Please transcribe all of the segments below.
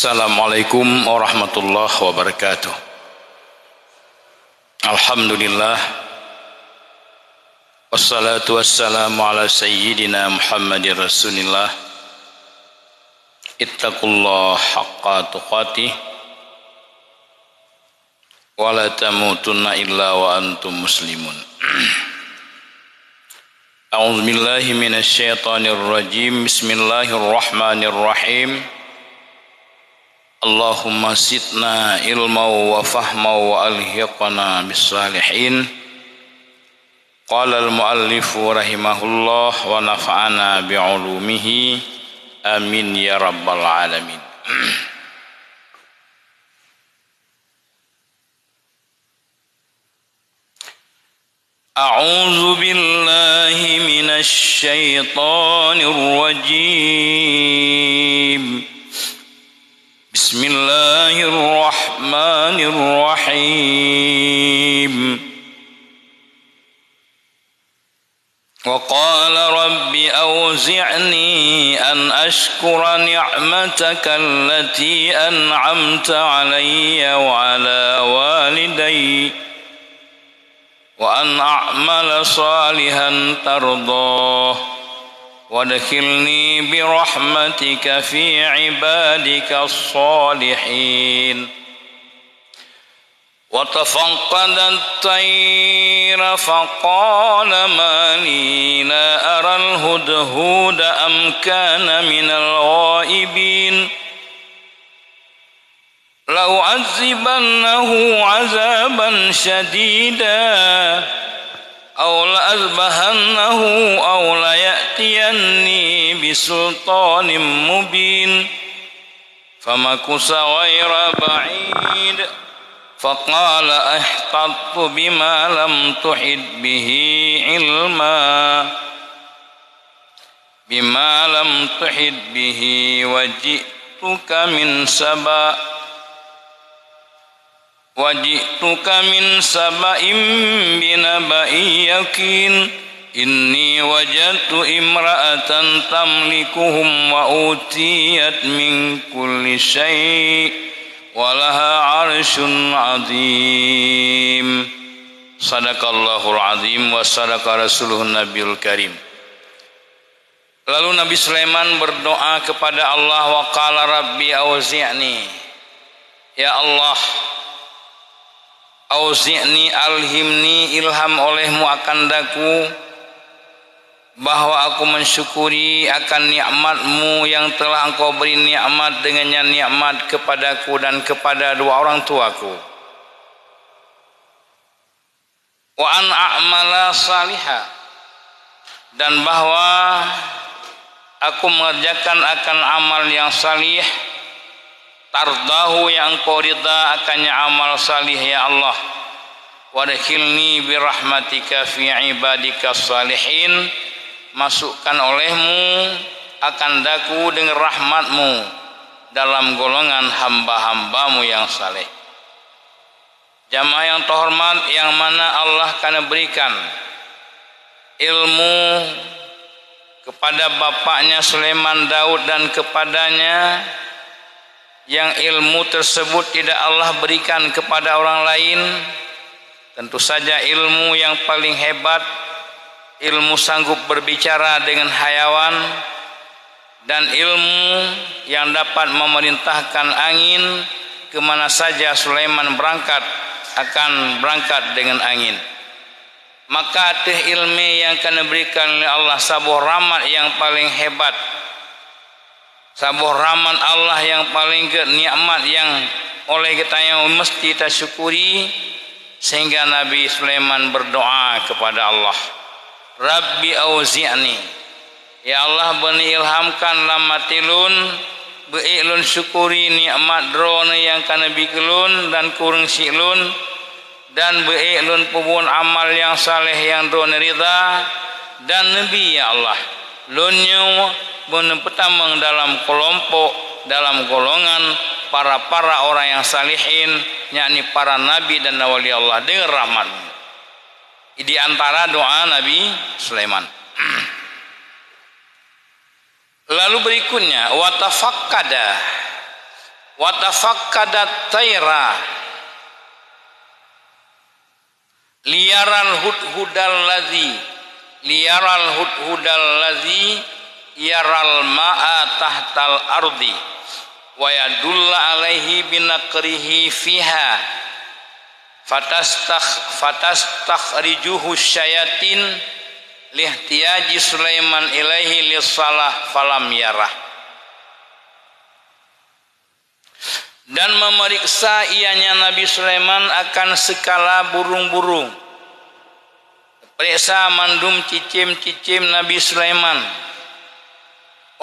Assalamualaikum warahmatullahi wabarakatuh. Alhamdulillah, wassalatu wassalamu ala sayyidina Muhammadir Rasulillah. Ittaqullaha haqqa tuqatih wa la tamutunna illa wa antum muslimun. A'udzu billahi minasy syaithanir rajim. Bismillahirrahmanirrahim. Allahumma zidna ilma wa fahma wa alhiqna bis-salihin. Qala al-muallifu rahimahullah wa nafa'ana bi'ulumihi. Amin ya rabbal alamin. A'udzu billahi minasy syaithanir rajim. Bismillahirrahmanirrahim. Wa qala rabbi awzi'ni an ashkura ni'mataka allati an'amta alayya wa ala walidayya wa an a'mala salihan tardah وادخلني برحمتك في عبادك الصالحين وتفقد الطير فقال ما لي لا أرى الهدهد أم كان من الغائبين لأعذبنه عذابا شديدا أو لأذبحنه أو ليأتيني بسلطان مبين فمكث غير بعيد فقال أحططت بما لم تحط به علما وجئتك من سبأ بنبأ يقين إني وجدت امرأة تملكهم وأوتيت من كل شيء ولها عرش عظيم صدق الله العظيم وصدق رسوله النبي الكريم. Lalu Nabi Sulaiman berdoa kepada Allah, wa qala rabbi auzi'ni, ya Allah, auzi'ni, alhimni, ilham olehmu akan daku bahwa aku mensyukuri akan nikmatmu yang telah engkau beri nikmat dengannya nikmat kepadaku dan kepada dua orang tuaku. Wa an a'mala salihah, dan bahwa aku mengerjakan akan amal yang salih, tardahu, yang engkau ridha akannya amal salih ya Allah. Wadkhilni birahmatika fi ibadika salihin, masukkan olehmu akan daku dengan rahmatmu dalam golongan hamba-hambamu yang saleh. Jamaah yang terhormat, yang mana Allah akan berikan ilmu kepada bapaknya Sulaiman Daud dan kepadanya, yang ilmu tersebut tidak Allah berikan kepada orang lain. Tentu saja ilmu yang paling hebat, ilmu sanggup berbicara dengan hayawan, dan ilmu yang dapat memerintahkan angin kemana saja Sulaiman berangkat akan berangkat dengan angin. Maka teh ilmu yang akan diberikan oleh Allah, sabuh rahmat yang paling hebat, sabuh rahmat Allah yang paling nikmat yang oleh kita yang mesti kita syukuri. Sehingga Nabi Sulaiman berdoa kepada Allah, Rabbi auzi'ni, ya Allah, bani ilhamkan lamatilun beilun syukuri nikmat drone yang kana bikelun dan kurang silun, dan beilun pubun amal yang saleh yang drone ridha, dan Nabi ya Allah lunyu benepetameng dalam kelompok, dalam golongan para orang yang salihin, yakni para nabi dan wali Allah dengan rahmat-Mu. Di antara doa Nabi Sulaiman. Lalu berikutnya, wa tafakkadat tayra liyaral hudhudal ladzi yaral ma'a tahtal ardi wa yadulla alaihi binaqrihi fiha fatastakhrijuhu syayatin lihtiyaji Sulaiman ilaihi lisalah falam yarah. Dan memeriksa ianya Nabi Sulaiman akan sekala burung-burung. Periksa mandum cicim-cicim Nabi Sulaiman.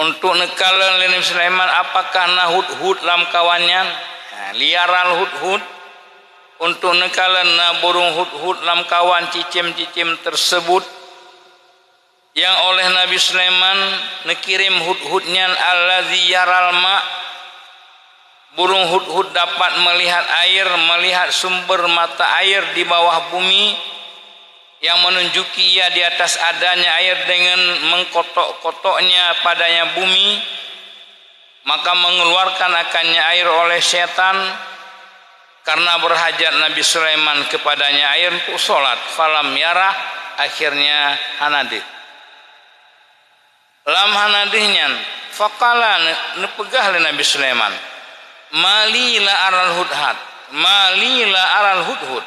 Untuk nekalan Nabi Sulaiman apakah na hudhud lam kawannya? Liaral hudhud. Untuk nekalan na burung hudhud lam kawan cicim-cicim tersebut. Yang oleh Nabi Sulaiman nekirim hudhudnya alladzi yaral ma'. Burung hudhud dapat melihat air, melihat sumber mata air di bawah bumi yang menunjuki ia di atas adanya air dengan mengkotok-kotoknya padanya bumi, maka mengeluarkan akannya air oleh setan karena berhajat Nabi Sulaiman kepadanya air untuk solat. Falam yarah, akhirnya hanadih. Lam hanadihnya faqala nepegah le Nabi Sulaiman malila aral hudhud.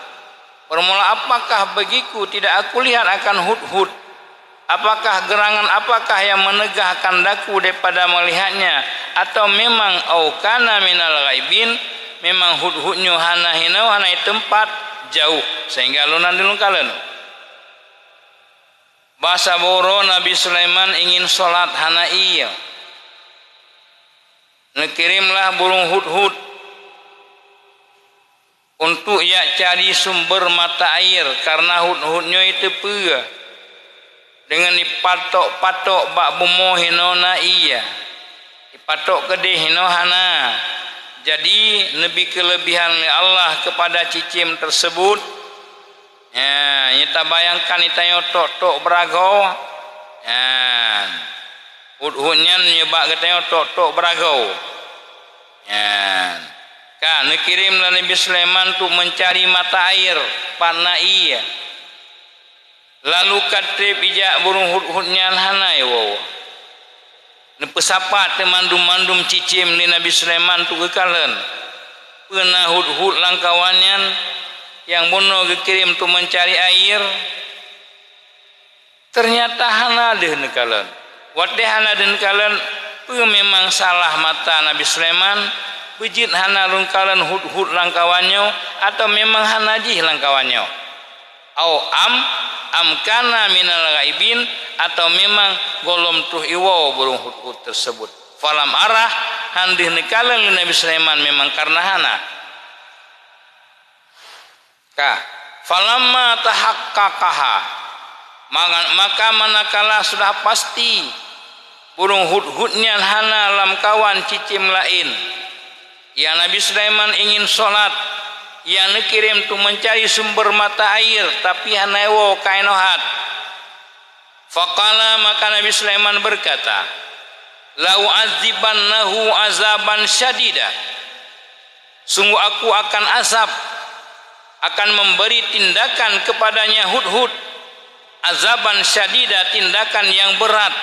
Permula apakah bagiku tidak aku lihat akan hudhud? Apakah gerangan apakah yang menegahkan daku daripada melihatnya? Atau memang kana minal ghaibin, memang hudhudnya hana hinau hana tempat jauh sehingga lunan dilungkalen. Bahasa boro Nabi Sulaiman ingin solat hana iya. Nekirimlah burung hudhud untuk ia cari sumber mata air karena hudhudnya itu pega dengan dipatok-patok bak bumo hinona iya dipatok gede hinohana. Jadi lebih kelebihan Allah kepada cicim tersebut. Ya, kita bayangkan kita tok beragau. Ya. Hudhudnya nyebak katanya tok beragau. Ya. Kan kirimlah Nabi Sulaiman untuk mencari mata air panna iya. Lalu kate bijak burung hudhudnya hanai wow. Nepesapat mandum-mandum cicim di Nabi Sulaiman tu kekalen. Pernah hudhud langkawannya yang bono kirim untuk mencari air. Ternyata hana deh nekalan. Wadehana dan kalan memang salah mata Nabi Sulaiman bejit hana lungkalan hudhud langkawannya atau memang hanajih langkawannya au kana minal ghaibin atau memang golom tuh iwo burung hudhud tersebut. Falam arah handih nekalan Nabi Sulaiman memang karena hana falamma tahaqqaqaha, maka manakala sudah pasti burung hudhudnya hana lam kawan cicim lain yang Nabi Sulaiman ingin solat yang nekirim tu mencari sumber mata air tapi hanewo kainohat. Faqala, maka Nabi Sulaiman berkata lau azibannahu azaban syadida, sungguh aku akan azab, akan memberi tindakan kepadanya hudhud azaban syadida, tindakan yang berat,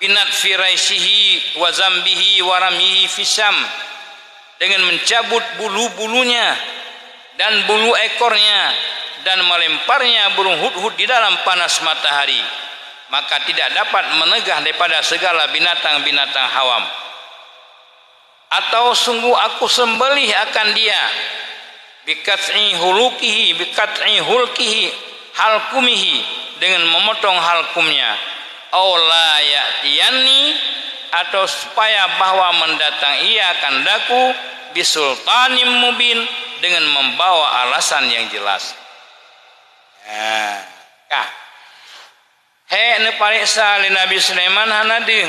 binat firaisihi wa zambihi wa ramihi fisam, dengan mencabut bulu-bulunya dan bulu ekornya dan melemparnya burung hudhud di dalam panas matahari, maka tidak dapat menegah daripada segala binatang-binatang hawam. Atau sungguh aku sembelih akan dia bikat'i hulkihi halkumihi, dengan memotong halkumnya, la ya'tiyani, atau supaya bahwa mendatang ia akan daku bisultanim mubin, dengan membawa alasan yang jelas. Ne pariksa li Nabi Sulaiman hanadih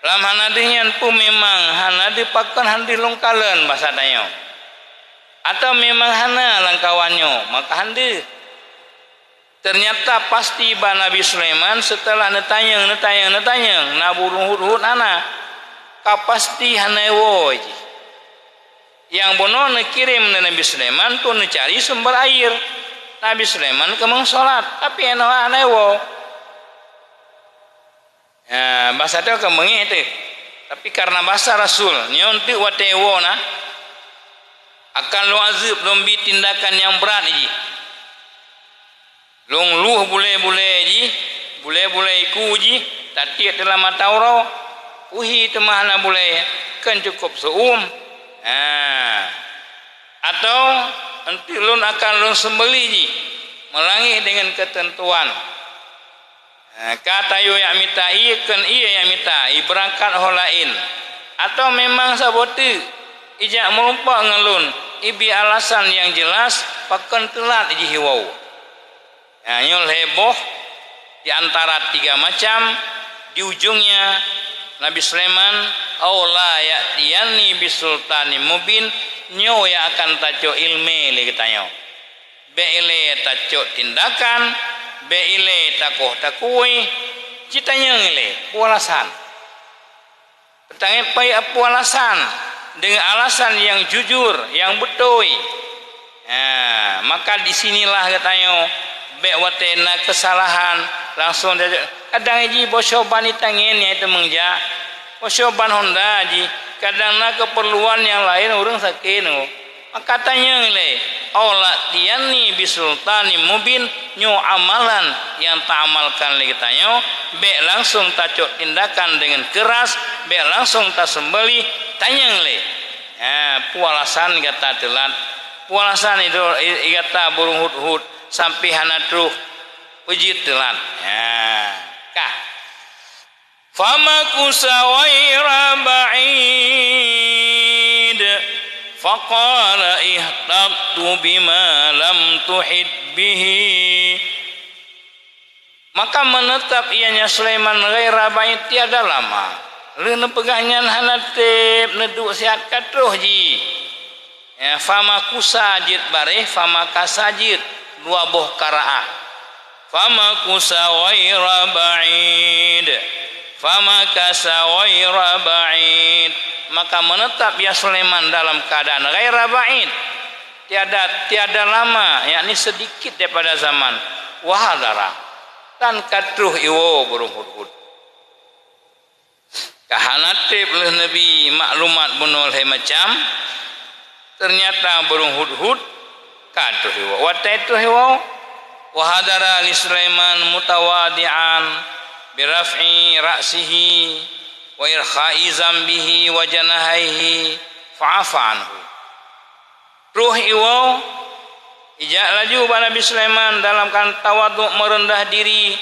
lam hanadihnya pu memang hanadih pakon handih longkalen bahasa dayo atau memang hana langkawannya maka handih. Ternyata pasti bah Nabi Sulaiman setelah netanyang na burung hudhud ana kapasti hanewo. Yang bono ne kirim Nabi Sulaiman tu ne cari sumber air. Nabi Sulaiman kemeng salat tapi eno anewo. Ya, bahasa tu kemeng itu. Tapi karena bahasa Rasul nyonti watewo na akan lo azab lombi tindakan yang berat ji. Long luh bule-bule ji, bule-bule iku ji, tati dalam Taurat, uhi temahna bule kan cukup seum. Atau nanti lun akan lun sembeli ji, melangi dengan ketentuan. Kata yo yang minta iya kan iya yang minta, berangkat holain. Atau memang sabote, ijak melumpak ngelun, ibi alasan yang jelas, pakan telat ji hiwau. Nyol heboh di antara tiga macam, di ujungnya Nabi Sulaiman aula ya'tiyani bisultanin mubin nyo ya akan taco ilme le katanya. Beile taco tindakan, beile takoh takui, citanya ngile pualasan. Petangnya pai pualasan dengan alasan yang jujur, yang betul. Maka disinilah katanya be watena kesalahan langsung kadang ji bosoban ditangin ya itu mengja bosoban Honda ji kadang na keperluan yang lain orang sakit maka tanya le aula tiani bisultani mubin nyu amalan yang tak amalkan lagi tanya be langsung tacok tindakan dengan keras be langsung tak sembeli tanya le pualasan kata telat pualasan itu kata burung hud-hud sampai hanatruh uji telat. Kah. Fama kusawaira ba'id faqala ihtabtu bima lam tuhid bihi. Maka menetap ianya Sulaiman ghaira ba'id tiada lama. Leun pegahnya hanatip neduk sihat katruh ji. Fama kusajid bareh fama kasajid dua boh karaah. Fama kusawaira ba'id fama kasawaira ba'id. Maka menetap ya Sulaiman dalam keadaan ghaira ba'id, tiada lama, yakni sedikit daripada zaman wahadara dan katruh iwo burung hud-hud kahanatib oleh Nabi maklumat bunul macam ternyata burung hud-hud katruh iwo wataitu iwo wahadara li Sulaiman mutawadi'an biraf'i ra'sihi wa irkha'i zambihi wa janahaihi fa'afa anhu. Ruh iwo ijak laju Nabi Sulaiman dalam kan tawaduk merendah diri,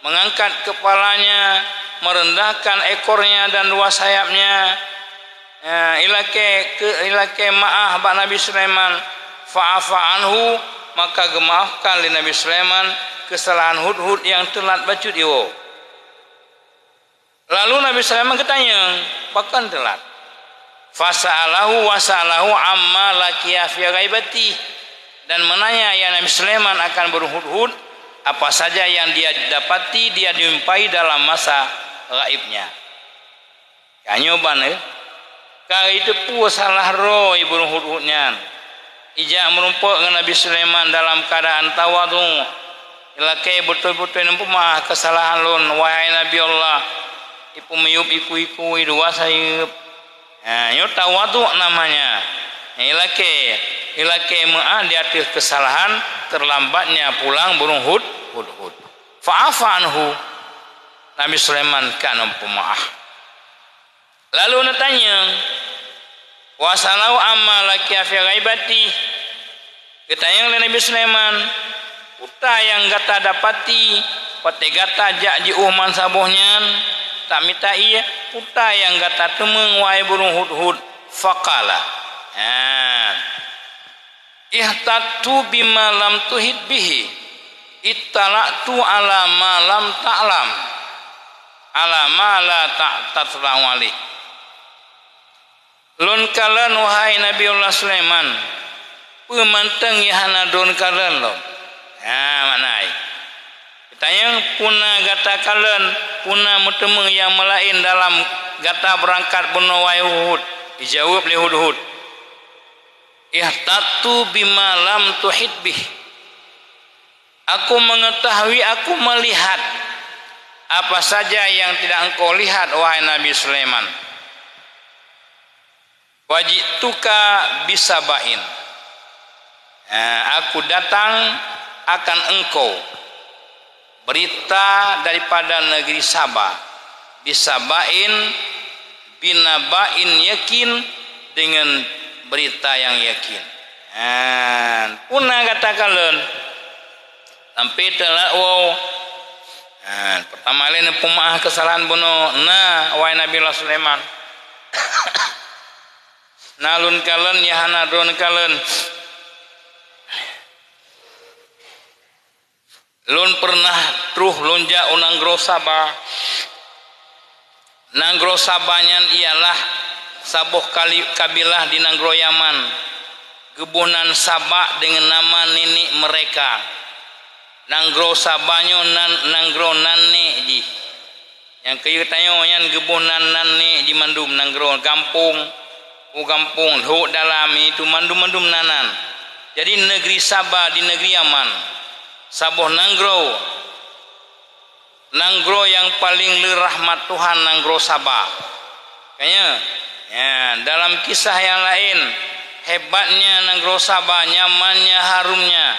mengangkat kepalanya, merendahkan ekornya dan dua sayapnya. Ilake ma'ah Nabi Sulaiman fa'afa anhu, maka gemaafkan li Nabi Sulaiman kesalahan hud-hud yang telat bacut iwo. Lalu Nabi Sulaiman ketanya, bahkan telat. Fasa'alahu wasa'alahu amma lakiya fi ghaibati, dan menanya ya Nabi Sulaiman akan berhud-hud apa saja yang dia dapati, dia dijumpai dalam masa gaibnya. Kanyoban kali itu pu salah roh ibu hud-hudnya. Ijak merumpuk dengan Nabi Sulaiman dalam keadaan tawadu. Ilakai betul-betul nampu mah kesalahan lun wahai Nabi Allah. Ipu meyup iku dua sayup. Yo tawadu namanya. Ilake ma'ah di atas kesalahan terlambatnya pulang burung hud. Fa'afa anhu. Nabi Sulaiman kan pemaaf. Lalu natanya, wasalau amma laki fi ghaibati. Ketanya oleh Nabi Sulaiman, uta yang gata dapati, pate gata jak ji uhman sabohnya, tak minta iya, uta yang gata temeng wahai burung hud. Faqala. Ihtatu bima lam tuhid bihi ittala'tu ala ma lam ta'lam ala ma la ta'tatlam wali. Lun kalan wahai Nabi Allah Sulaiman pemanteng yahana don kalan lo. Maknai tanya puna gata kalan puna mutemeng yang melain dalam gata berangkat bunuh wahai Hud. Dijawab li hud. ihtatu bima lam tuhit bih. Aku mengetahui, aku melihat apa saja yang tidak engkau lihat wahai Nabi Sulaiman. Wajituka bisabain. Aku datang akan engkau berita daripada negeri Sabah. Bisabain binabain yakin, dengan berita yang yakin. Punah katakan sampai telah pertama kali pemaah kesalahan bunuh wahai Nabi Sulaiman. Nalun kalen yahana drone kalen lun pernah truh lonja unanggro Sabah. Nanggro Sabanyan ialah sabuh kabilah di Nanggro Yaman. Gebunan Sabah dengan nama nenek mereka. Nanggro Sabanyo Nanggro Nanne ji. Yang kayu tanyo yan gebunan Nanne di mandum Nanggro kampung hu dalam itu mandum nanan. Jadi negeri Sabah di negeri Yaman. Sabuh Nanggro yang paling rahmat Tuhan Nanggro Sabah. Kayaknya ya, dalam kisah yang lain hebatnya Nanggro Sabah, nyamannya, harumnya.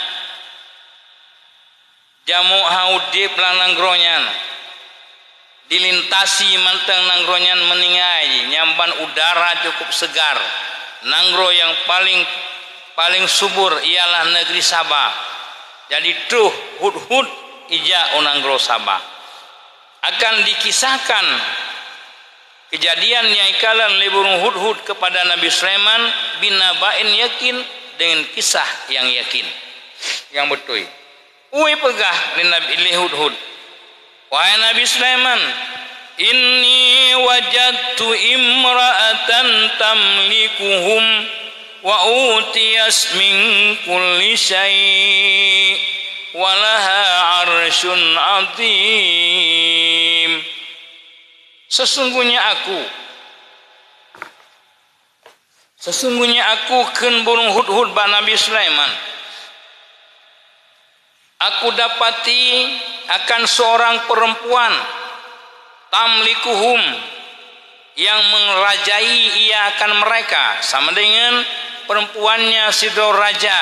Jamu haudip lan Nanggronya. Dilintasi manteng Nanggronya meningai, nyamban udara cukup segar. Nanggro yang paling subur ialah negeri Sabah. Jadi tuh hud ija Nanggro Sabah. Akan dikisahkan kejadian yang ikalan liburung hud kepada Nabi Sulaiman bin Nabain yakin, dengan kisah yang yakin, yang betul. Uwi pegah li Nabi hud. Wahai Nabi Sulaiman, inni wajadtu imra'atan tamlikuhum wa utiyas min kulli syai' walaha arsyun azim. Sesungguhnya aku ken burung hud ba Nabi Sulaiman. Aku dapati akan seorang perempuan tamlikuhum, yang mengerajai ia akan mereka, sama dengan perempuannya Sidor Raja.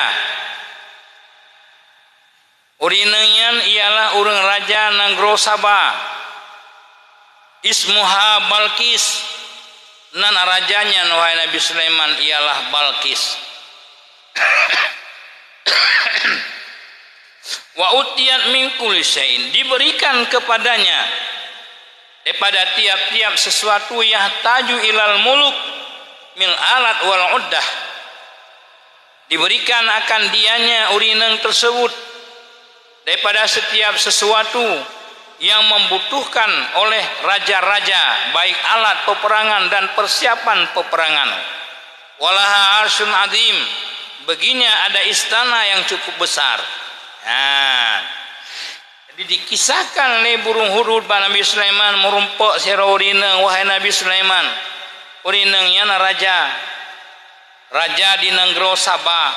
Urinenyan ialah urang raja Nanggro Sabah. Ismuha Balkis. Nan rajanya wahai Nabi Sulaiman ialah Balkis. Wa utiyat min kulli syai'in, diberikan kepadanya daripada tiap-tiap sesuatu yang taju ilal muluk mil alat wal uddah, diberikan akan dianya urineng tersebut daripada setiap sesuatu yang membutuhkan oleh raja-raja, baik alat peperangan dan persiapan peperangan. Walaha arsyun azim, baginya ada istana yang cukup besar. Jadi dikisahkan oleh burung hurud Nabi Sulaiman merumpok sira urineng wahai Nabi Sulaiman. Urinengnya raja di Nanggro Sabah,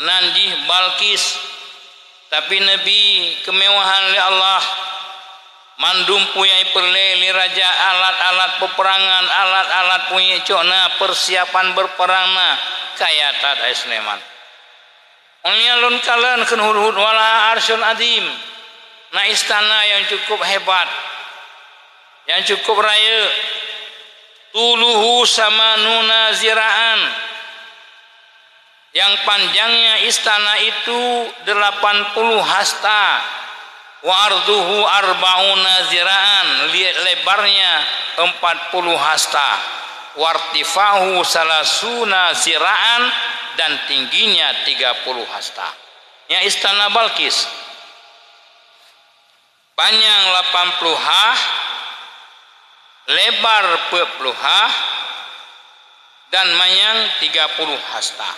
nanjih Balkis. Tapi Nabi kemewahan oleh Allah mandum punya perleli raja alat-alat peperangan, alat-alat punya cona persiapan berperangna kaya tat Sulaiman. Onlyalun kalan ken hurhud wala arsyun adim, na istana yang cukup hebat, yang cukup raya. Tuluhu sama nuna ziraan, yang panjangnya istana itu 80 hasta. Wa arduhu arbauna ziraan, lebarnya 40 hasta. Wartifahu salasuna ziraan, dan tingginya 30 hasta. Yang istana Balkis panjang 80 ha, lebar 40 ha, dan manjang 30 hasta.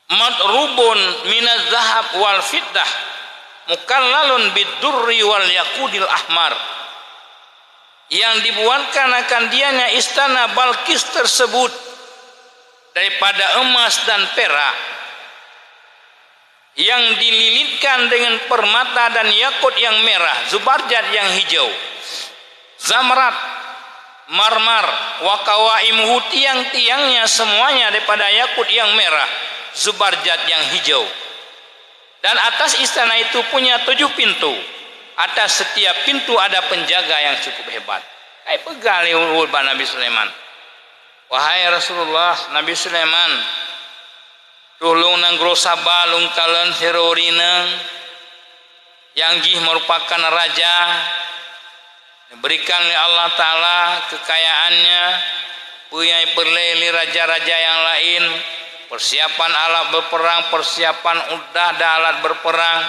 Madrubun minaz zahab wal fiddah, mukallalun bidurri wal yakudil ahmar, yang dibuatkan akan dianya istana Balkis tersebut daripada emas dan perak yang dililitkan dengan permata dan yakut yang merah, zubarjat yang hijau, zamrat, marmar, wakawaimuhu, tiang-tiangnya semuanya daripada yakut yang merah, zubarjat yang hijau. Dan atas istana itu punya 7 pintu. Atas setiap pintu ada penjaga yang cukup hebat. Kayak pegal Nabi Sulaiman. Wahai Rasulullah, Nabi Sulaiman, tulung nang grosaba lungkalan herorineng yang jih merupakan raja, diberikan oleh Allah Ta'ala kekayaannya, punya perleli raja-raja yang lain, persiapan alat berperang, persiapan udah dan alat berperang,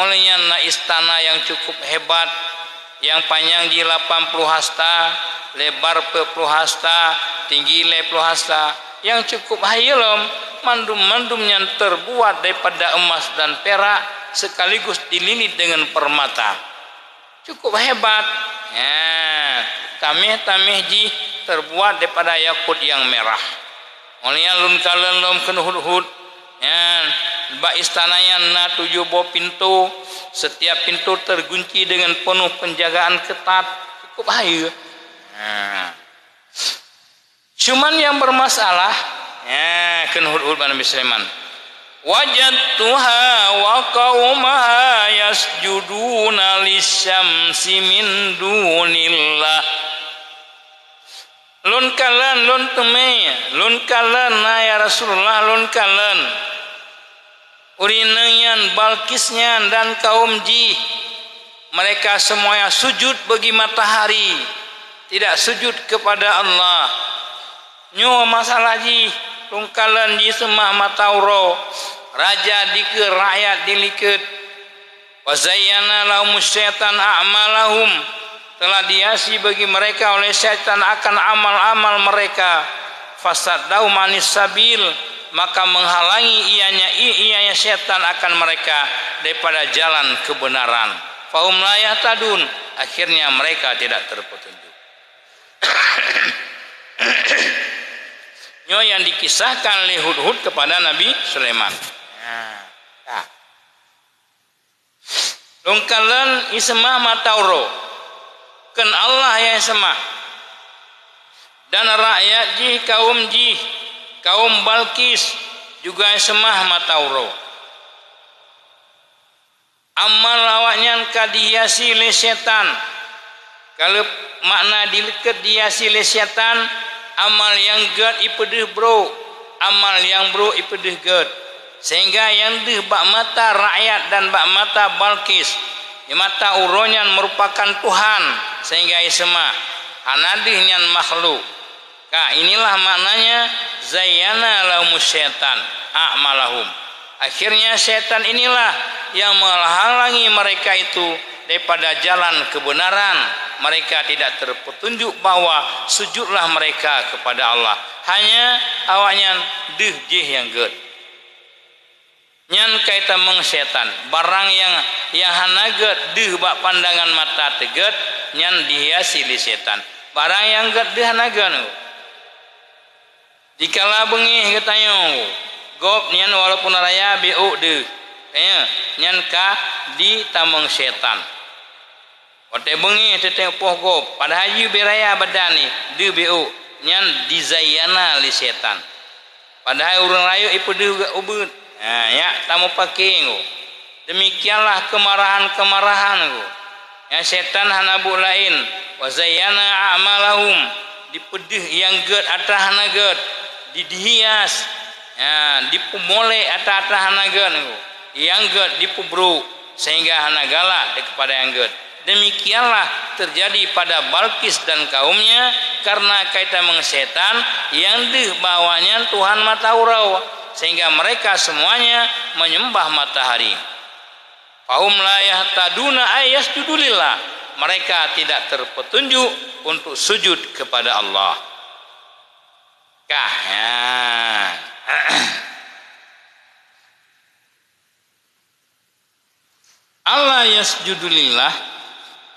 olehnya na istana yang cukup hebat, yang panjang di 80 hasta, lebar 40 hasta, tinggi 10 hasta, yang cukup hayalom, mandum-mandum yang terbuat daripada emas dan perak, sekaligus dililit dengan permata. Cukup hebat. Ya, tamih-tamih ji terbuat daripada yakut yang merah. Olehnya lun kalen lom kenuhud-hud. Ya, bak istananya na 7 buah pintu, setiap pintu tergunci dengan penuh penjagaan ketat. Cukup bahaya. Nah. Cuman yang bermasalah, ya, kenuhud-hud Nabi Sulaiman. Wajadtuha wa qaumaha yasjuduna lisyamsi min dunillah. Lun kalan, lun temei, lun kalan na ya Rasulullah, lun kalan. Urinenyan, Balkisnya dan kaum ji, mereka semuanya sujud bagi matahari, tidak sujud kepada Allah. Nyo masalah ji, lun kalan ji semak matauro, raja dike, rakyat diliket. Wa zayyana lahumus syaitan a'malahum, telah dihiasi bagi mereka oleh syaitan akan amal-amal mereka. Fasaddau manis sabil, maka menghalangi ianya syaitan akan mereka daripada jalan kebenaran. Fahum la yahtadun, akhirnya mereka tidak terpetunjuk. Nyo yang dikisahkan oleh Hudhud kepada Nabi Sulaiman. Lungkalan ismah matauro, kan Allah yang semah, dan rakyat ji, kaum Balkis juga semah matauro. Amal awaknya kadihiasi le setan. Kalau makna dileket dihiasi le setan, amal yang gad ipedeh bro, amal yang bro ipedeh gad. Sehingga yang deh bak mata rakyat dan bak mata Balkis, di mata uronyan merupakan Tuhan, sehingga isma anadihnya makhluk. Inilah maknanya zayyana lahumus syaitan a'malahum. Akhirnya syaitan inilah yang menghalangi mereka itu daripada jalan kebenaran. Mereka tidak terpetunjuk bahwa sujudlah mereka kepada Allah. Hanya awaknya deh jih yang ged. Nyan kaitan meng syaitan, barang yang hanaget deh bak pandangan mata teget, nyan dihiasi li syaitan. Barang yang ged deh hanagan. Dikala bengih katanya, gop nyan walaupun raya biu deh, nyan ka di tameng syaitan. Ote bengih teteng poh gop, pada haji beraya badani deh biu, nyan dizayyana li syaitan. Padahal urang rayu ipu deh ubud. Ya, tamu pakai ngo. Demikianlah kemarahan-kemarahan ngo. Ya, setan hanabu lain. Wa zayyana a'malahum, dipedih yang ged atah hanaged, dihias. Ya, dipumole atah hanaged ngo. Yang ged dipubru sehingga hanagala kepada yang ged. Demikianlah terjadi pada Balkis dan kaumnya karena kaitan dengan setan yang dibawanya Tuhan Mataurau, sehingga mereka semuanya menyembah matahari. Fahum la yahtaduna ayyasjudu lillah, mereka tidak terpetunjuk untuk sujud kepada Allah. Allah yasjudu lillah,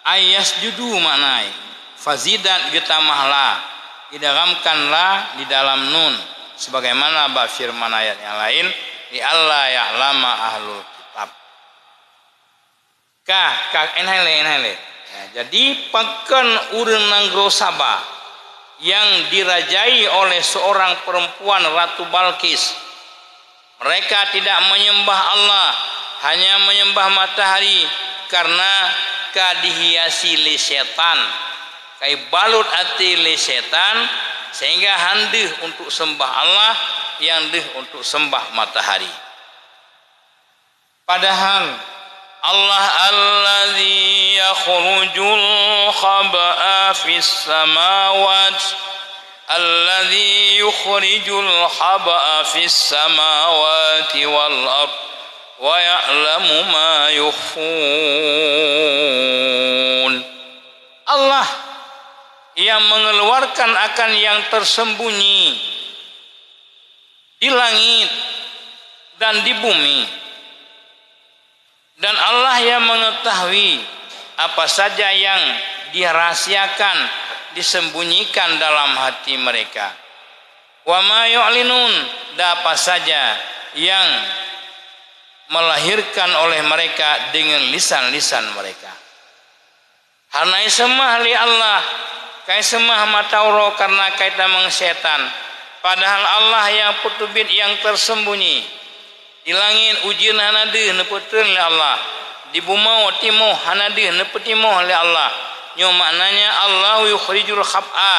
ayyasjudu maknai fazidat getamahlah, didaramkanlah di dalam nun sebagaimana firman ayat yang lain, li alla ya'lama ahlul kitab. Enhale. Jadi pakan urang nanggro Sabah yang dirajai oleh seorang perempuan Ratu Balkis. Mereka tidak menyembah Allah, hanya menyembah matahari karena kadihiasi li setan. Kai balut ati li setan sehingga handih untuk sembah Allah yang deh untuk sembah matahari. Padahal Allah allazi yakhrujul khaba'a fis samawat allazi yukhrijul khaba'a fis samawati wal ard wa ya'lamu ma yukhfun. Allah yang mengeluarkan akan yang tersembunyi di langit dan di bumi, dan Allah yang mengetahui apa saja yang dirahasiakan, disembunyikan dalam hati mereka. Wa ma yu'linun, dan apa saja yang melahirkan oleh mereka dengan lisan-lisan mereka. Harnai semah li Allah, kai semah matauro karena kaita mengsetan. Padahal Allah yang putubit yang tersembunyi di langit ujian hanadih neputun oleh Allah, di bumau timoh hanadih neputimoh oleh Allah. Nyo maknanya Allah yukhrijul khab'a,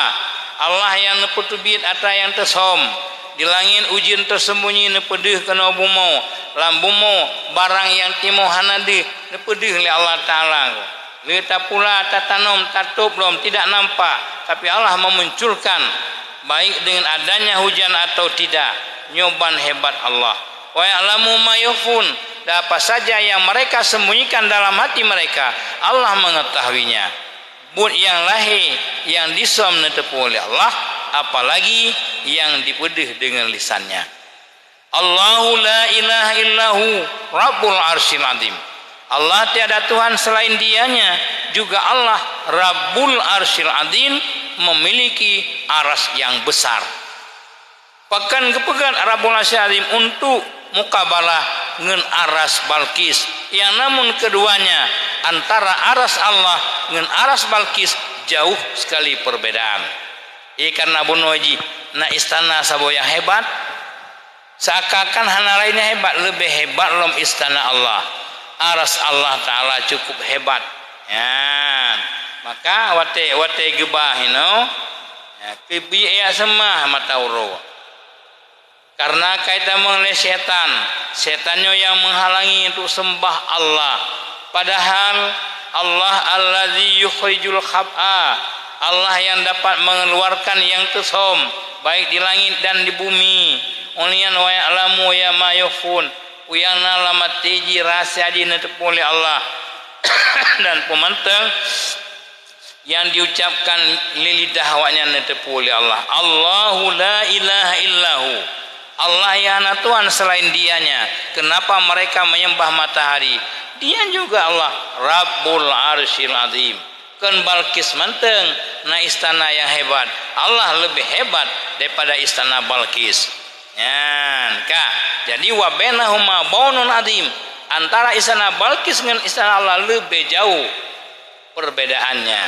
Allah yang neputubit atau yang tersom. Di langit ujian tersembunyi nepedih kena bumau, lam bumau barang yang timoh hanadih nepedih oleh Allah Ta'ala. Lita pula tatanom tatup belum tidak nampak, tapi Allah memunculkan baik dengan adanya hujan atau tidak. Nyoban hebat Allah. Wa ya'lamu ma yukhfun, dan apa saja yang mereka sembunyikan dalam hati mereka Allah mengetahuinya. Bud yang lahir yang disom netepu oleh Allah, apalagi yang dipedih dengan lisannya. Allahu la ilaha illahu rabbul arsyil azim. Allah tiada Tuhan selain Dianya, juga Allah Rabbul Arsyil Azim, memiliki aras yang besar. Pakan kepegan Rabbul Arsyil Azim untuk mukabalah dengan aras Balkis, yang namun keduanya antara aras Allah dengan aras Balkis jauh sekali perbedaan. Karena bunoji na istana sabo yang hebat, seakan-akan hana lainnya hebat, lebih hebat lom istana Allah. Aras Allah Ta'ala cukup hebat ya. Maka wate gebah ya, kebiaya semah matauro karena kaitan mengenai setannya yang menghalangi untuk sembah Allah. Padahal Allah allazi yukhrijul khab'a, Allah yang dapat mengeluarkan yang tersom baik di langit dan di bumi. Ulian wa ya'lamu ya ma yukhfun, yang nalamat tiji rahasia dinetepu oleh Allah. Dan pemantang yang diucapkan lidah awaknya netepu oleh Allah. Allahu la ilaha illahu, Allah yang ana Tuhan selain Dianya. Kenapa mereka menyembah matahari? Dia juga Allah Rabbul Arsyil Azim. Kan Balkis manteng na istana yang hebat, Allah lebih hebat daripada istana Balkis. Jadi wa bainahuma baunun azim, antara istana Balkis dengan istana Allah lebih jauh perbedaannya.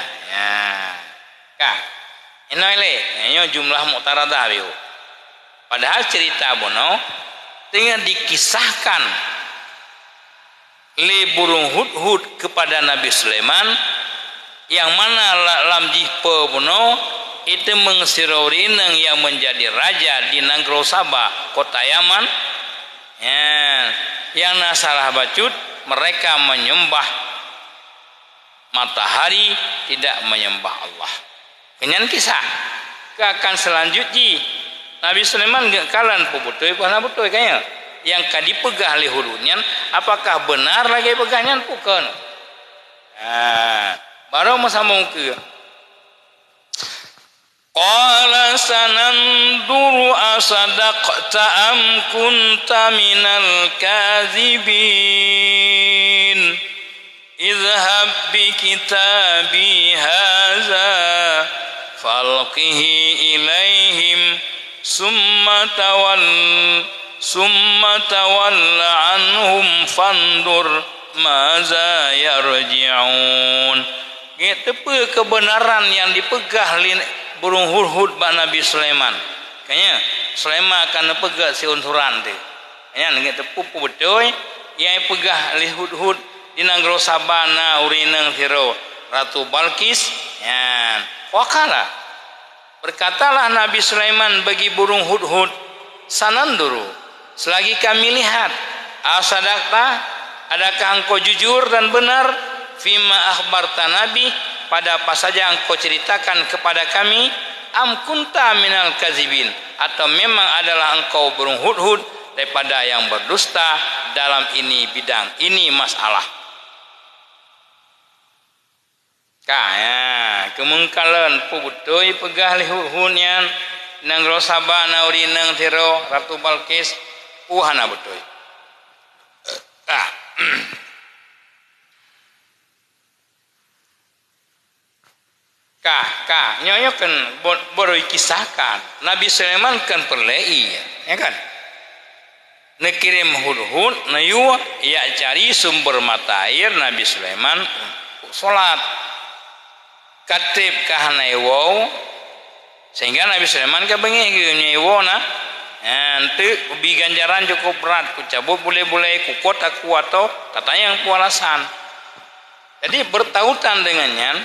Ini jumlah mu'taradah biu. Padahal cerita bono dengan dikisahkan li burung hudhud kepada Nabi Sulaiman, yang mana lam jipe bono itu mengsirorineng yang menjadi raja di Nanggro Sabah, kota Yaman. Yang nasalah bacut, mereka menyembah matahari, tidak menyembah Allah. Kenyan kisah akan selanjutnya Nabi Sulaiman kalan pubutoi pana butoi kayaknya yang kadipegah lihurunyan, apakah benar lagi pegahnya bukan? Baru masambung ke qala sananduru asadaqta am kunta minal kazibin idhhab bi kitabi hadza falqihi ilaihim summa tawalla anhum fandur maza yarji'un. Itu kebenaran yang dipegang burung hudhud ba Nabi Sulaiman. Kayaknya Sulaiman akan pegang si unsuran tu. Kayaknya gitu pupu betul yang pegang li hudhud di negeri Sabana urineng hiro Ratu Balkis. Yan. Wakala. Berkatalah Nabi Sulaiman bagi burung hudhud, sananduru, selagi kami lihat, asadakta, adakah engkau jujur dan benar, fima akhbarta Nabi, pada apa saja engkau ceritakan kepada kami, am kunta minal kazibin, atau memang adalah engkau burung hudhud daripada yang berdusta dalam ini bidang, ini masalah. Kaya kemungkalan pubutoi pegah lihunyan nang rosabana uri nang tiro Ratu Balkis uhana butoi. Nyonya kan baru kisahkan Nabi Sulaiman kan perlei ya kan. Nekirim hudhud nayu ya cari sumber mata air Nabi Sulaiman salat. Katib kahanai wow sehingga Nabi Sulaiman ke bengi nyewo na nanti ubi ganjaran cukup berat ku cabut boleh-boleh ku kota ku atau katanya yang pualasan. Jadi bertautan dengannya.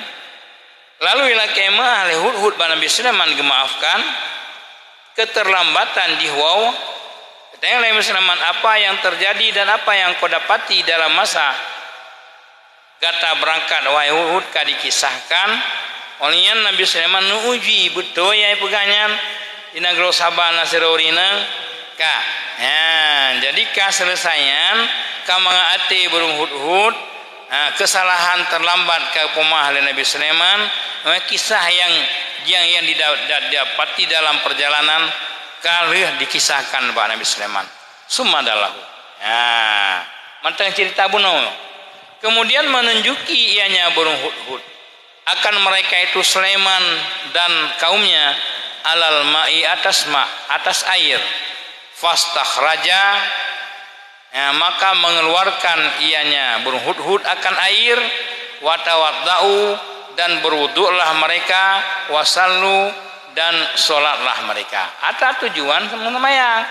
Lalu ila kemah ahli hudhud ba Nabi Sulaiman gemaafkan keterlambatan di wow. Katanya Nabi Sulaiman, apa yang terjadi dan apa yang kau dapati dalam masa kata berangkat wahai hudhud ka dikisahkan olehnya Nabi Sulaiman nuuji betul ya pegangan di negeri Sabana serorina ka jadi ka selesaian ka mangaati burung hudhud kesalahan terlambat ka pemah oleh Nabi Sulaiman kisah yang didapati dalam perjalanan kalih dikisahkan Pak Nabi Sulaiman summa dalahu mantang cerita bunuh. Kemudian menunjuki ianya burung hudhud akan mereka itu Sulaiman dan kaumnya alal ma'i atas air fastakhraja maka mengeluarkan ianya burung hudhud akan air watawaddau dan berwuduklah mereka wasallu dan sholatlah mereka atas tujuan semuanya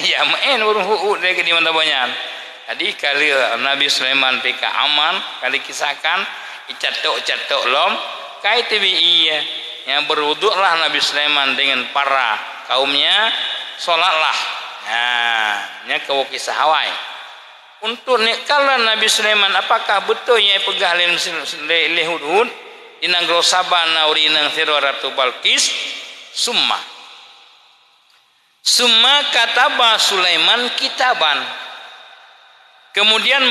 ya main burung hudhud dari di mana banyak. Jadi kali Nabi Sulaiman pika aman kali kisahkan icatok lom kai tibi iya yang berwuduklah Nabi Sulaiman dengan para kaumnya solatlah nya kau kisah hawai untuk kalau Nabi Sulaiman apakah betul yang pegah le hudhud di negeri Sabana uri nang Ratu Balkis summa kataba Sulaiman kitaban. Kemudian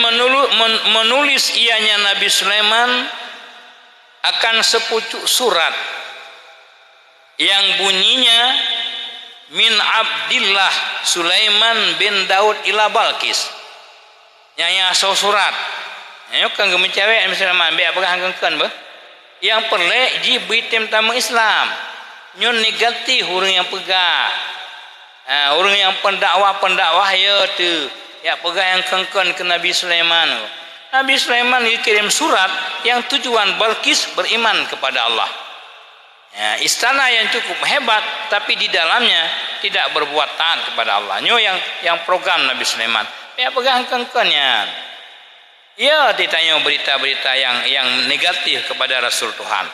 menulis ianya Nabi Sulaiman akan sepucuk surat yang bunyinya min Abdillah Sulaiman bin Daud ila Balkis. Yang asal surat. Yang kan gemi cewek Sulaiman be apa hangkeun beuh. Yang perle jibitim tamu Islam. Nyun negatif urang yang pegah. Urang yang pendakwah ya tu. Ya pegang yang kengken ke Nabi Sulaiman. Nabi Sulaiman dikirim surat yang tujuan Balkis beriman kepada Allah. Ya, istana yang cukup hebat tapi di dalamnya tidak berbuat taat kepada Allah. Nyo yang program Nabi Sulaiman. Ya pegang kengkennya. Ya ditanya berita-berita yang negatif kepada Rasul Tuhan.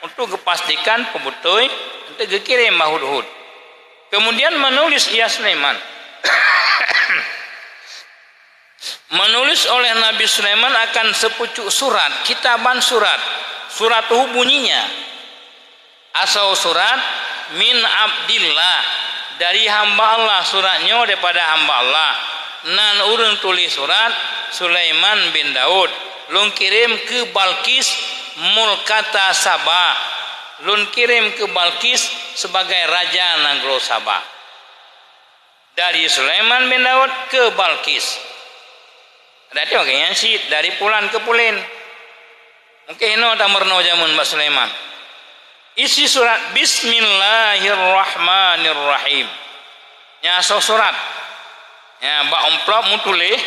Untuk kepastikan pemutui untuk dikirim hudhud. Kemudian menulis ia Sulaiman. Menulis oleh Nabi Sulaiman akan sepucuk surat, kitaban surat itu bunyinya asal surat min Abdillah dari hamba Allah, suratnya daripada hamba Allah nan urang tulis surat Sulaiman bin Daud lun kirim ke Balkis mulkata Saba, lun kirim ke Balkis sebagai raja negeri Saba. Dari Sulaiman bin Daud ke Balkis. Berarti makanya sih dari pulan ke pulin. Mungkin no tamerno jamun Mbak Sulaiman. Isi surat Bismillahirrahmanirrahim. Ya surat. Ya ba amplop mutulih.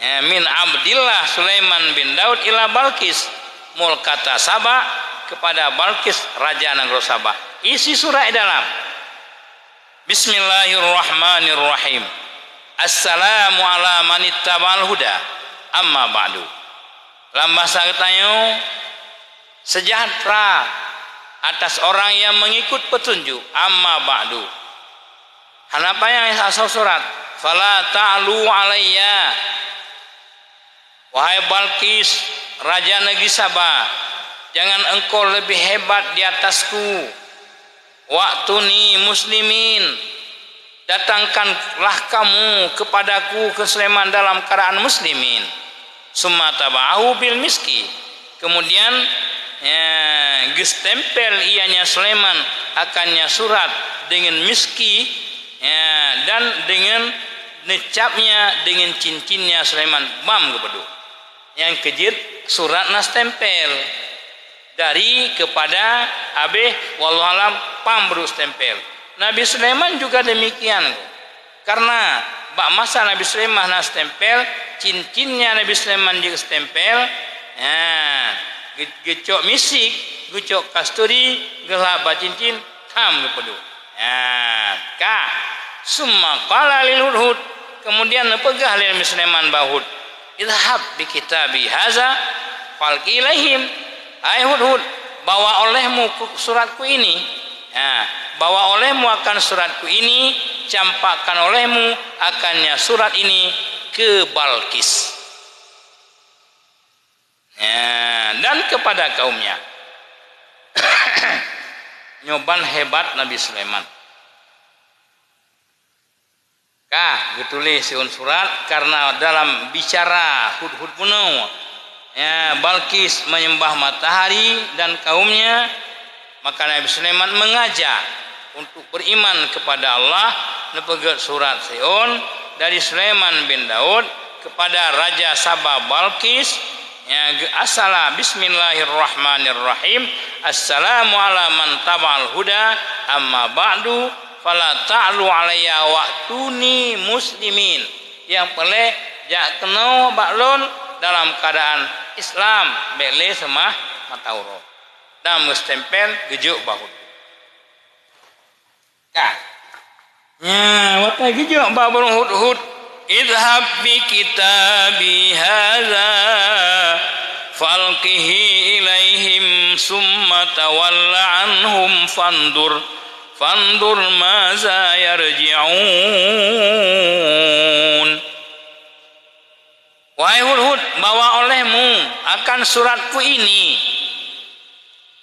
Ya, min Abdillah Sulaiman bin Daud ila Balqis mulkata Saba kepada Balqis raja negeri Sabah. Isi surat dalam Bismillahirrahmanirrahim. Assalamu ala manittaba'al huda amma ba'du. Dalam bahasa Ketayo, sejahtera atas orang yang mengikut petunjuk amma ba'du. Kenapa yang asal surat? Fala ta'lu alayya. Wahai Balqis, raja negeri Sabah, jangan engkau lebih hebat di atasku. Waktuni muslimin, datangkanlah kamu kepadaku ke Sulaiman dalam keadaan muslimin. Summa taba'ahu bil miski. Kemudian gestempel ianya Sulaiman akannya surat dengan miski, dan dengan necapnya dengan cincinnya Sulaiman bam kepada. Yang kejit surat nas tempel dari kepada abeh wallahualam pam berus tempel. Nabi Sulaiman juga demikian, karena bak masa Nabi Sulaiman nas tempel, cincinnya Nabi Sulaiman juga stempel. Gecok misik, gecok kasturi, gelap ba cincin tam kepada. Summa qala lil hudhud, kemudian pegah Nabi Sulaiman bahud. Idhab bi kitabi haza falqi ilaihim. Ai hudhud, bawa olehmu suratku ini. Bawa olehmu akan suratku ini, campakkan olehmu akannya surat ini ke Balqis. Dan kepada kaumnya. Nyoban hebat Nabi Sulaiman. Getulis siun surat karena dalam bicara hudhud puno, Balqis menyembah matahari dan kaumnya, maka Nabi Sulaiman mengajak untuk beriman kepada Allah. Nepegat surat siun dari Sulaiman bin Daud kepada Raja Sabah Balqis. Asala Bismillahirrahmanirrahim. Assalamu ala man taba'al huda amma ba'du. Fala ta'lu alayya wa'tuni muslimin. Yang peleh jak kena baklon dalam keadaan Islam bele semah matauro. Dan mustempel gejuk bahud. Wata gejuk bahud hud. Idhab bi kitabi hadza falqihi ilaihim summa tawalla anhum fandur maza yarji'un. Wahai hudhud, bawa olehmu akan suratku ini.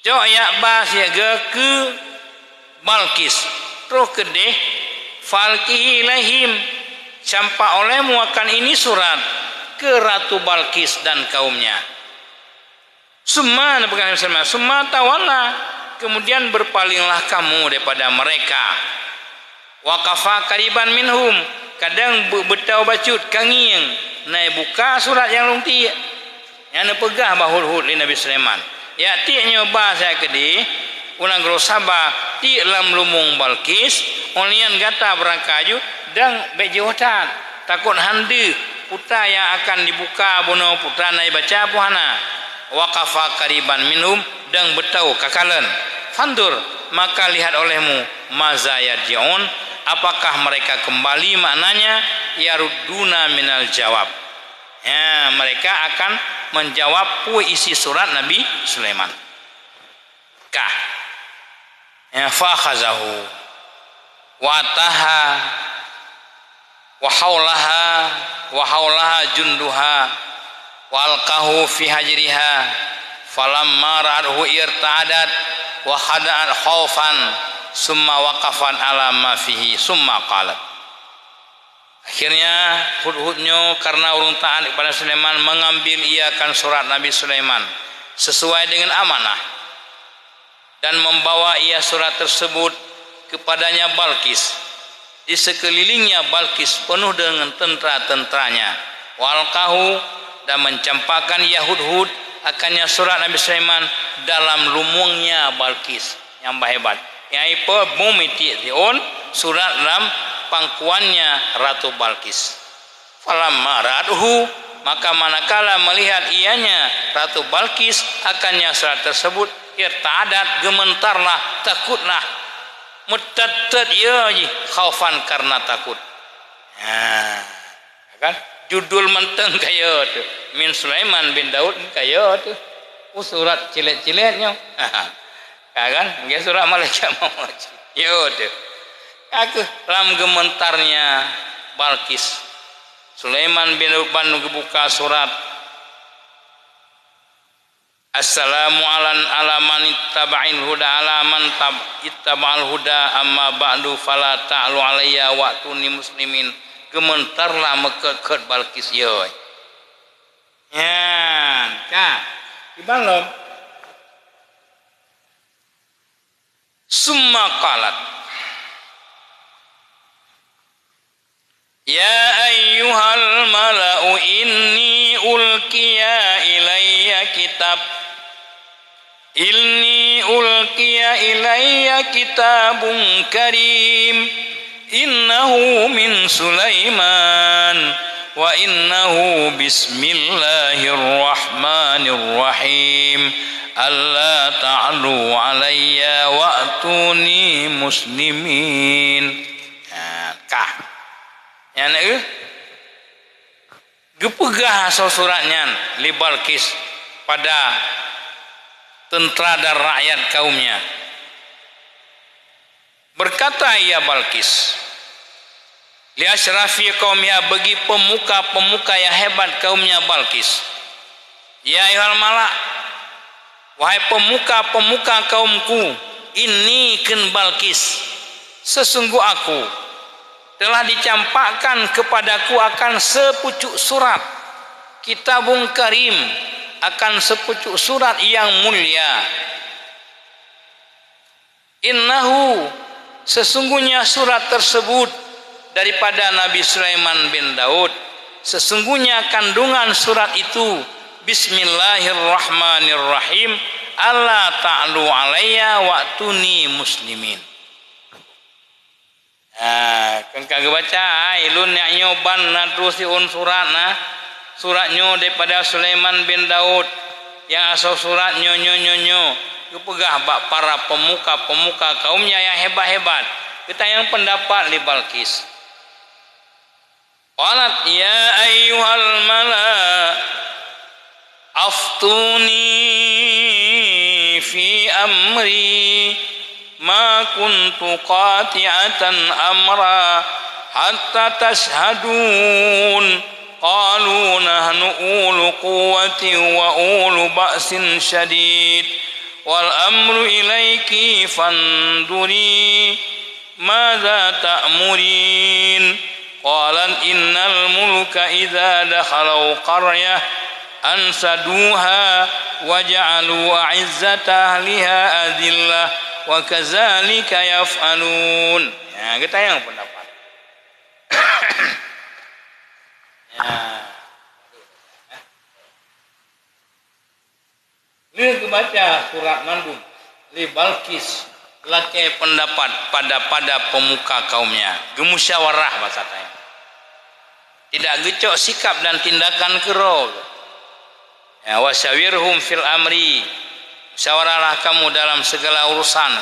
Jok ya bas ya ke Balqis. Terus kedeh falqihi ilaihim, campak olehmu akan ini surat ke Ratu Balqis dan kaumnya. Summa tawalla, kemudian berpalinglah kamu daripada mereka. Waqafa qariban minhum, kadang betau bacut kangieng nai buka surat yang lungti yang pegah bahul li Nabi Sulaiman. Ya ti nyoba saya kedi unang grosaba ti lam lumung Balqis olian gata berangkaju dan bejotan takut handi putra yang akan dibuka buno putra nai baca puhana. Waqafa qariban minhum, dan betau kakalan. Fandur, maka lihat olehmu maza yarji'un, apakah mereka kembali, maknanya yaruduna minal jawab. Mereka akan menjawab isi surat Nabi Sulaiman. Fa khazahu wa taha wa haulaha junduha wa alqahu fi hajriha falamma ra'ahu irta'adat wa hada'at khaufan summa waqafan ala ma fihi summa qalat. Akhirnya hudhudnya karena urung taat kepada Sulaiman mengambil ia akan surat Nabi Sulaiman sesuai dengan amanah dan membawa ia surat tersebut kepadanya Balqis. Di sekelilingnya Balqis penuh dengan tentara-tentaranya. Walqahu, dan mencampakkan Yahud akannya surat Nabi Sulaiman dalam lumungnya Balqis. yang hebat. Yang ipa bumiti tion surat dalam pangkuannya Ratu Balkis. Falamma ra'atuhu, maka manakala melihat ianya Ratu Balkis akannya surat tersebut, irta'adat, gementarlah, takutlah, mutattad ya khaufan, karena takut. Nah, kan judul menteng kaya tu, min Sulaiman bin Daud kaya tu. Surat cilet-ciletnya. Kan nggih surat malaikat maut. Yo tu. Aku lam gementarnya Balkis. Sulaiman bin Daud buka surat Assalamu alaman ittaba'il huda alaman ittaba'al huda amma ba'du fala ta'lu alayya wa'tuni muslimin. Gementarlah mekeket Balkis yo. Ya, kan. Ibalom. Summa qalat ya ayyuhal mala'u inni ulqiya ilayya kitabun karim innahu min Sulaiman wa innahu bismillahirrahmanirrahim alla ta'lu alayya wa'tuni muslimin. Kah yang gepegah suratnya li Balkis pada tentara dan rakyat kaumnya. Berkata ia Balkis li asyrafi qaumnya, bagi pemuka-pemuka yang hebat kaumnya Balkis, ya ayyuhal mala', wahai pemuka-pemuka kaumku, ini ken Balkis, sesungguh aku telah dicampakkan kepadaku akan sepucuk surat, kitabun karim, akan sepucuk surat yang mulia. Innahu, sesungguhnya surat tersebut daripada Nabi Sulaiman bin Daud. Sesungguhnya kandungan surat itu Bismillahirrahmanirrahim, alla ta'lu alayya wa'tuni muslimin. Kan kagak baca ilun yang nyoban na terus diun suratnya daripada Sulaiman bin Daud yang asal surat nyo kepegah bak para pemuka kaumnya yang hebat-hebat. Kita yang pendapat li Balkis. Qalat ya ayyuhal mala aftuni fi amri ma kuntu qati'atan amra hatta tashhadun qalu nahnu ulu quwwatin wa ulu ba'sin syadid wal amru ilayki fanduri madza ta'murin qalan innal mulka idza dakhalu qaryah ansaduha wa ja'alu a'izzata ahliha adillah wa kadzalika yaf'alun. Ya, kita yang pendapat. Ini kebaca surat mandum li Balkis lake pendapat pada pemuka kaumnya, gemusyawarah bahasa tanya. Tidak gecok sikap dan tindakan kero. Ya, wasyawirhum fil amri, musyawarahlah kamu dalam segala urusan.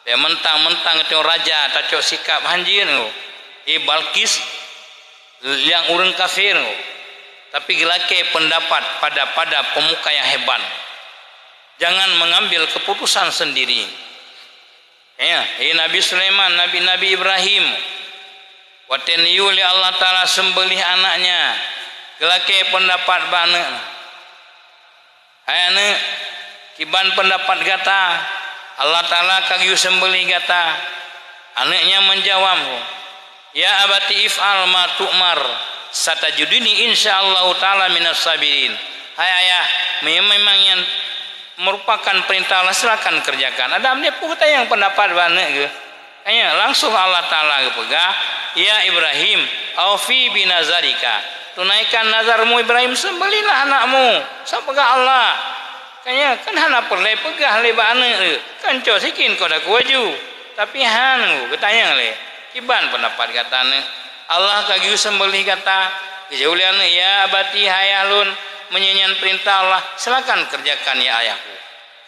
Ya, mentang-mentang itu raja tak cok sikap hanjin. Balkis yang urang kafir. Tapi gelake pendapat pada pemuka yang hebat. Jangan mengambil keputusan sendiri. Ya, Nabi Sulaiman, Nabi Ibrahim, wateniyu li Allah Ta'ala sembelih anaknya. Gelake pendapat bana. Ayana kiban pendapat gata. Allah Ta'ala kagiu sembelih gata. Anaknya menjawab, ya abati if'al ma tu'mar satajudini insyaallah ta'ala minas sabirin. Hai ayah, memang yang merupakan perintah Allah, silakan kerjakan. Ada dia pun yang pendapat bana ke. Hanya langsung Allah Ta'ala pegah, ya Ibrahim aufi binazarika, tunaikan nazarmu Ibrahim, sembelihlah anakmu. Sampaikan Allah Kanya kan hana perle pegah le bana kan co sikin ko dak waju. Tapi han ketanya le. Kiban pendapat katane. Allah kagi sembelih kata kejaulian ya abati hayalun menyanyian perintah Allah silakan kerjakan ya ayahku.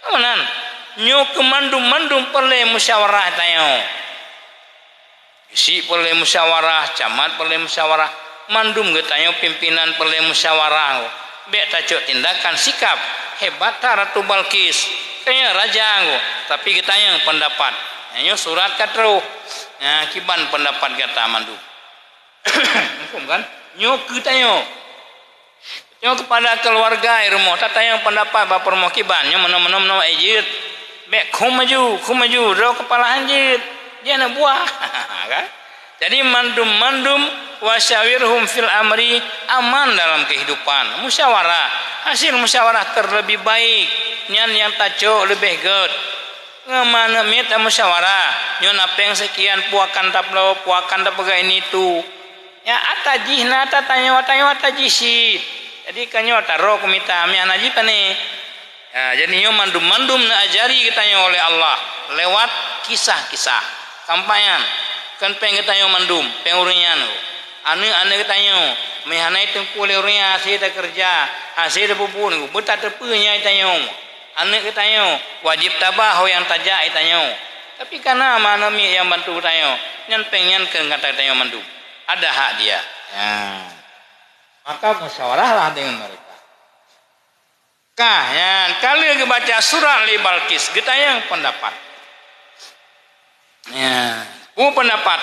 Kamanan nyo kemandum-mandum perle musyawarah tayo. Isi perle musyawarah, camat perle musyawarah, mandum getanyo pimpinan perle musyawarah. Bek taco tindakan sikap hebat Ratu Balkis kayaknya raja anggo tapi kita yang pendapat nyo surat katro nah kiban pendapat kata mandu hukum kan nyo kita nyo kepada keluarga irmo tata yang pendapat baper mo kiban nyo menom ejit bek kumaju ro kepala anjit dia nak buah kan jadi mandum wasyawirhum fil amri aman dalam kehidupan musyawarah hasil musyawarah terlebih baik nyan yang taco lebih good ngamana mita musyawarah nyon apeng sekian puakan taplo puakan tapaga ini tu ya atajihna tatanyo atajisi jadi kanyo taro kumita mi anaji pane ya jadi nyo mandum na ajari kitanyo oleh Allah lewat kisah-kisah kampayan kan pengetanyo mandum pengurunyan ane ketanyo mehanai tengku leuria hasil kerja hasil pupun betat tepenya itanyo ane ketanyo wajib tabah yang tajak itanyo tapi karena mana mi yang bantu itanyo nyan pengen ke kata itanyo mandum ada hak dia ya maka musyawarahlah dengan mereka ya kali baca surat li Balkis kita yang pendapat ya pendapat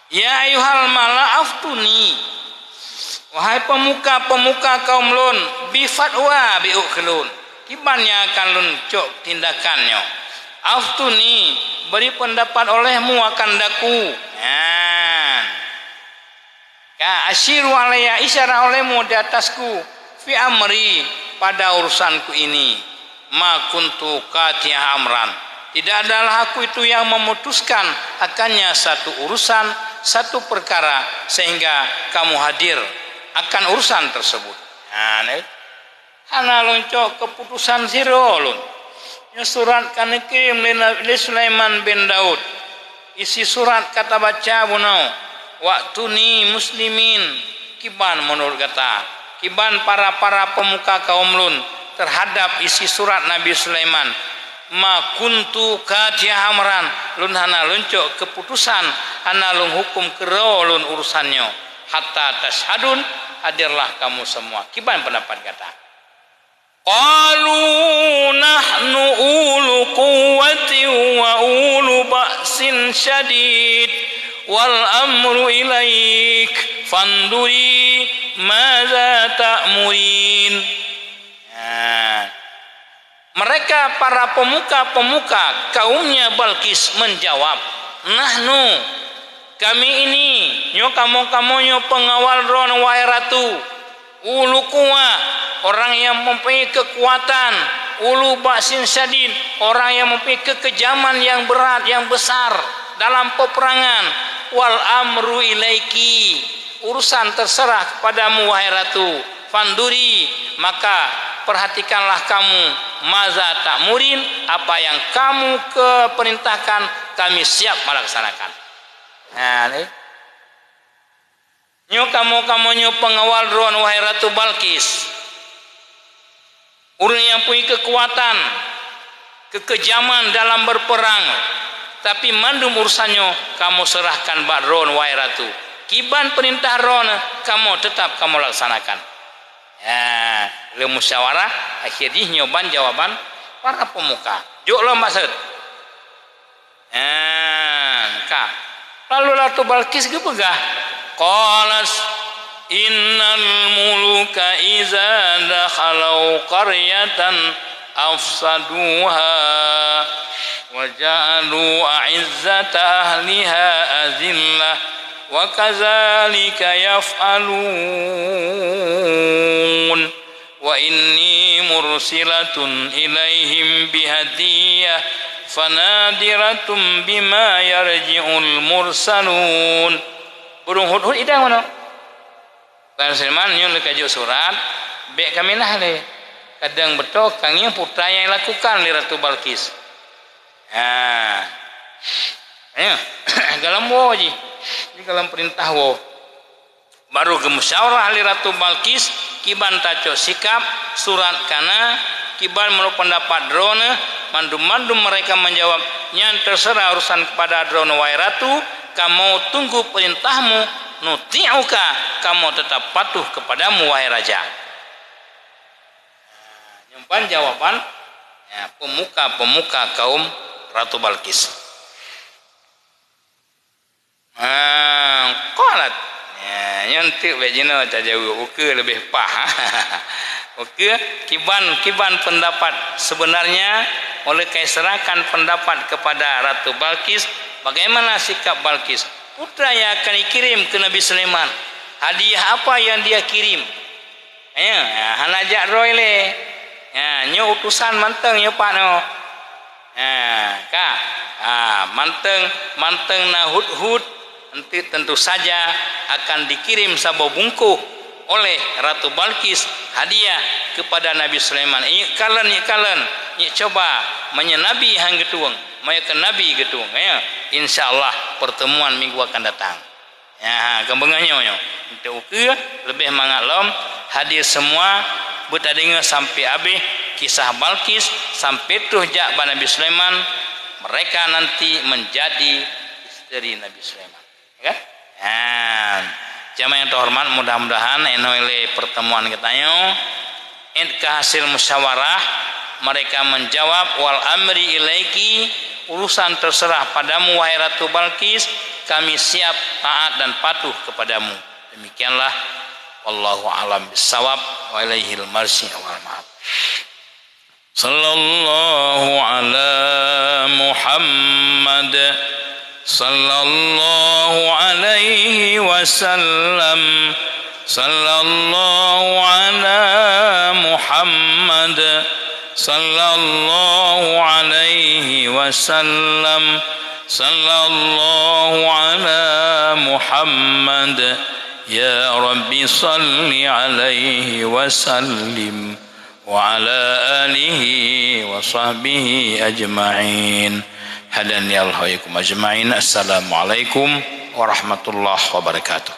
ya ayuhal mala aftuni wahai pemuka kaum lun bi fatwa bi ukhlun kibannya akan lun cok tindakannya aftuni beri pendapat olehmu akan daku ya asyiru alaya isyarah olehmu di atasku fi amri pada urusanku ini ma kuntu qati'a amran tidak adalah aku itu yang memutuskan akannya satu urusan, satu perkara sehingga kamu hadir akan urusan tersebut. Nah, hana loncok keputusan sirolun. Surat kan kirim li Sulaiman bin Daud. Isi surat kata baca bunau. Waktu ni muslimin kiban menurut kata. Kiban para pemuka kaum lun terhadap isi surat Nabi Sulaiman. Ma kuntu qati'a amran lun hana luncok keputusan hana lun hukum kero lun urusannya hatta tashhadun hadirlah kamu semua kiban pendapat kata qalu nahnu ulu quwwati wa ulu ba'sin syadid wal amru ilaik fanduri madza ta'murin mereka para pemuka kaumnya Balkis menjawab nahnu kami ini nyo kamu nyo pengawal ron wahai ratu ulu kuwa orang yang mempunyai kekuatan ulu ba'sin syadid orang yang mempunyai kekejaman yang berat yang besar dalam peperangan wal amru ilaiki urusan terserah kepadamu wahai ratu fanduri maka perhatikanlah kamu maza ta'murin apa yang kamu keperintahkan kami siap melaksanakan. Nah, nyo kamu nyo pengawal drone wahai Ratu Balkis. Orang yang punya kekuatan, kekejaman dalam berperang, tapi mandum urusannya kamu serahkan bak drone wahai Ratu. Kiban perintah drone kamu tetap kamu laksanakan. Ya, le musyawarah akhirnya nyoban jawaban para pemuka. Juk lo maksud. Lalu Ratu Balkis gepegah. Qalas innal muluka iza dakhalau qaryatan afsaduha wa ja'alu a'izzata ahliha azillah wa kadzalika yaf'alun wa inni mursilatun ilaihim bihadiyah fanadiratun bima yarji'ul mursalun. Burung hudhud idang mana? Bang Sulaiman nyon lekajuk surat bek kami lah le kadang betul kangnya putra yang lakukan li Ratu Balkis. Dalam wo ji, di dalam perintah wo. Baru ke musyawarah li Ratu Balkis, kiban taco sikap surat kana, kiban menurut pendapat drone, mandum-mandum mereka menjawabnya terserah urusan kepada drone wahai ratu, kamu tunggu perintahmu, nuti'uka, kamu tetap patuh kepadamu wahai raja. Nyimpan jawaban pemuka-pemuka kaum Ratu Balkis. Qalat nyantik bejina tajawab uke lebih pah. Oke, kiban pendapat sebenarnya oleh kaiserakan pendapat kepada Ratu Balkis. Bagaimana sikap Balkis? Putra yang akan dikirim ke Nabi Sulaiman. Hadiah apa yang dia kirim? Hanajak roy le. Nyo utusan manteng nyo pak no. Manteng na hud nanti tentu saja akan dikirim sabo bungkuh oleh Ratu Balkis hadiah kepada Nabi Sulaiman. Kalen coba menyenabi hang getuang, mayakan Nabi getuang. Insyaallah pertemuan minggu akan datang. Kembengannya untuk lebih mangaklom hadir semua bertadinga sampai habis kisah Balkis sampai tuh jak Nabi Sulaiman, mereka nanti menjadi istri Nabi Sulaiman. Kan? Jamaah yang terhormat, mudah-mudahan oleh pertemuan kita ke hasil musyawarah mereka menjawab wal amri ilaiki, urusan terserah padamu wahai Ratu Balkis, kami siap taat dan patuh kepadamu. Demikianlah wallahu alam bisawab wa ilaihil marji wal ma'ab. Sallallahu ala Muhammad sallallahu alaihi wasallam. Sallallahu ala Muhammad sallallahu alaihi wasallam. Sallallahu ala Muhammad ya Rabbi salli alaihi wasallim wa ala alihi wa sahbihi ajma'in. Hadani alhaikum ajma'in. Assalamualaikum warahmatullahi wabarakatuh.